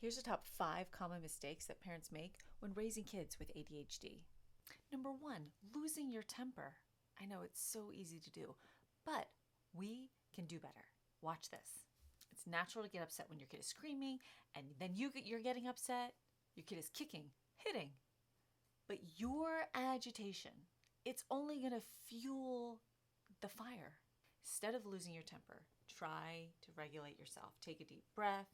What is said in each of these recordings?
Here's the top 5 common mistakes that parents make when raising kids with ADHD. Number 1, losing your temper. I know it's so easy to do, but we can do better. Watch this. It's natural to get upset when your kid is screaming, and then you're getting upset. Your kid is kicking, hitting. But your agitation, it's only going to fuel the fire. Instead of losing your temper, try to regulate yourself. Take a deep breath.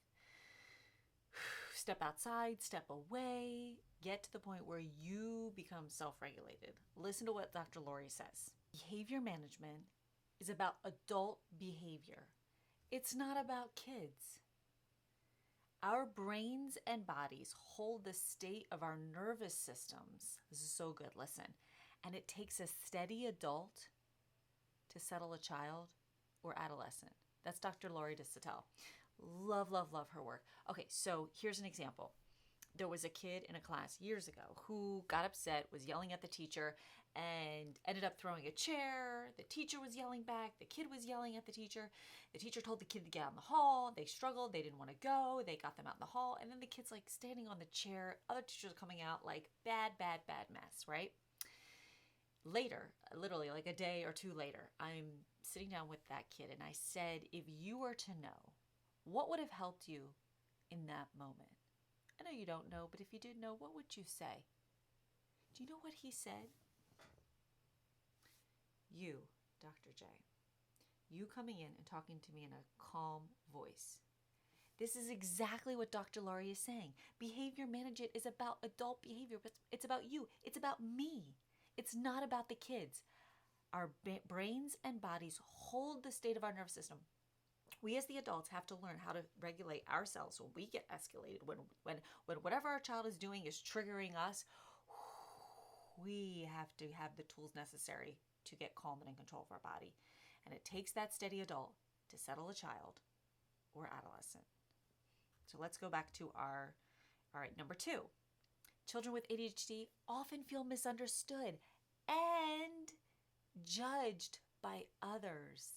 Step outside, step away, get to the point where you become self-regulated. Listen to what Dr. Lori says. Behavior management is about adult behavior. It's not about kids. Our brains and bodies hold the state of our nervous systems. This is so good, listen. And it takes a steady adult to settle a child or adolescent. That's Dr. Lori DeSatel. Love, love, love her work. Okay, so here's an example. There was a kid in a class years ago who got upset, was yelling at the teacher, and ended up throwing a chair. The teacher was yelling back. The kid was yelling at the teacher. The teacher told the kid to get out in the hall. They struggled. They didn't want to go. They got them out in the hall. And then the kid's like standing on the chair. Other teachers are coming out like bad, bad, bad mess, right? Later, literally like a day or two later, I'm sitting down with that kid and I said, if you were to know, what would have helped you in that moment? I know you don't know, but if you did know, what would you say? Do you know what he said? You, Dr. J, you coming in and talking to me in a calm voice. This is exactly what Dr. Lori is saying. Behavior management is about adult behavior, but it's about you. It's about me. It's not about the kids. Our brains and bodies hold the state of our nervous system. We as the adults have to learn how to regulate ourselves when we get escalated, when whatever our child is doing is triggering us. We have to have the tools necessary to get calm and in control of our body. And it takes that steady adult to settle a child or adolescent. So let's go back to all right, number 2. Children with ADHD often feel misunderstood and judged by others.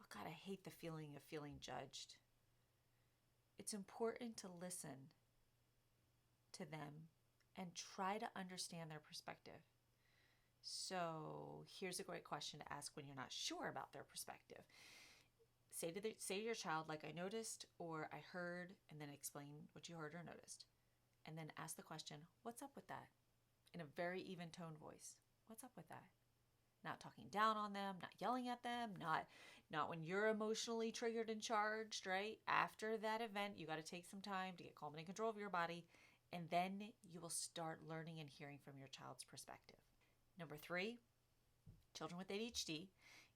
Oh God, I hate the feeling of feeling judged. It's important to listen to them and try to understand their perspective. So here's a great question to ask when you're not sure about their perspective. Say to your child, like I noticed or I heard, and then explain what you heard or noticed. And then ask the question, what's up with that? In a very even tone voice. What's up with that? Not talking down on them, not yelling at them, not when you're emotionally triggered and charged, right? After that event, you got to take some time to get calm and in control of your body, and then you will start learning and hearing from your child's perspective. Number 3, children with ADHD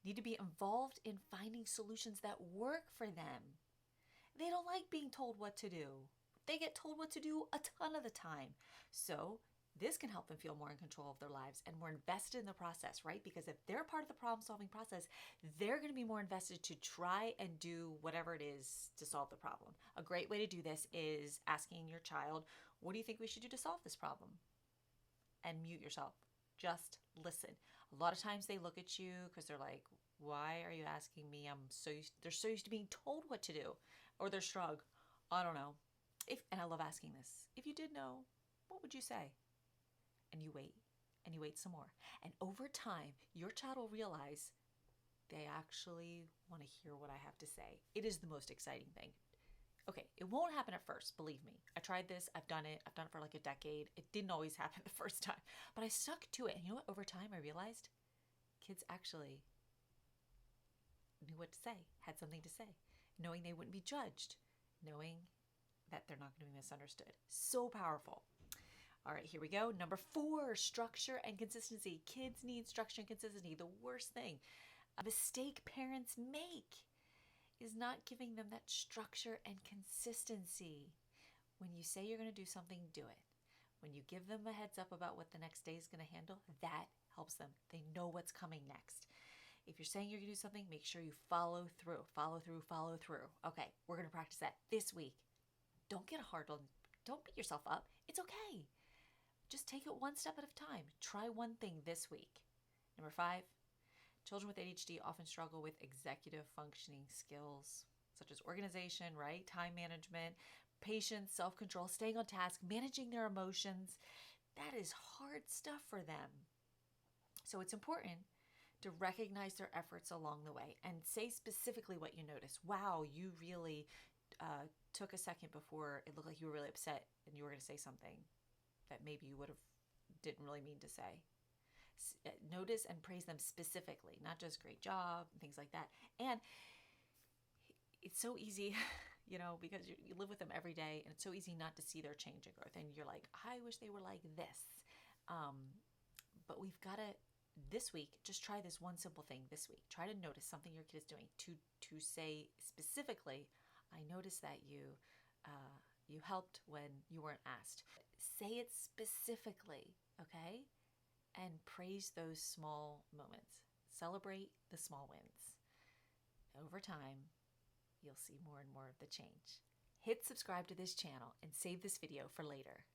need to be involved in finding solutions that work for them. They don't like being told what to do. They get told what to do a ton of the time. So this can help them feel more in control of their lives and more invested in the process, right? Because if they're part of the problem-solving process, they're going to be more invested to try and do whatever it is to solve the problem. A great way to do this is asking your child, what do you think we should do to solve this problem? And mute yourself. Just listen. A lot of times they look at you because they're like, why are you asking me? They're so used to being told what to do. Or they're shrug. I don't know. And I love asking this. If you did know, what would you say? And you wait some more. And over time, your child will realize they actually want to hear what I have to say. It is the most exciting thing. Okay, it won't happen at first, believe me. I tried this, I've done it for like a decade. It didn't always happen the first time, but I stuck to it. And you know what? Over time, I realized kids actually knew what to say, had something to say, knowing they wouldn't be judged, knowing that they're not going to be misunderstood. So powerful. All right, here we go. Number 4, structure and consistency. Kids need structure and consistency. The worst thing, a mistake parents make is not giving them that structure and consistency. When you say you're going to do something, do it. When you give them a heads up about what the next day is going to handle, that helps them. They know what's coming next. If you're saying you're going to do something, make sure you follow through. Okay, we're going to practice that this week. Don't get hard on, don't beat yourself up. It's okay. Just take it one step at a time. Try one thing this week. Number 5, children with ADHD often struggle with executive functioning skills, such as organization, right? Time management, patience, self-control, staying on task, managing their emotions. That is hard stuff for them. So it's important to recognize their efforts along the way and say specifically what you notice. Wow, you really took a second before it looked like you were really upset and you were going to say something that maybe you would have didn't really mean to say. Notice and praise them specifically, not just great job and things like that. And it's so easy, because you live with them every day, and it's so easy not to see their change and growth. And you're like, I wish they were like this. But we've got to, this week, just try this one simple thing this week. Try to notice something your kid is doing to say specifically, I noticed that you helped when you weren't asked. Say it specifically, okay? And praise those small moments. Celebrate the small wins. Over time, you'll see more and more of the change. Hit subscribe to this channel and save this video for later.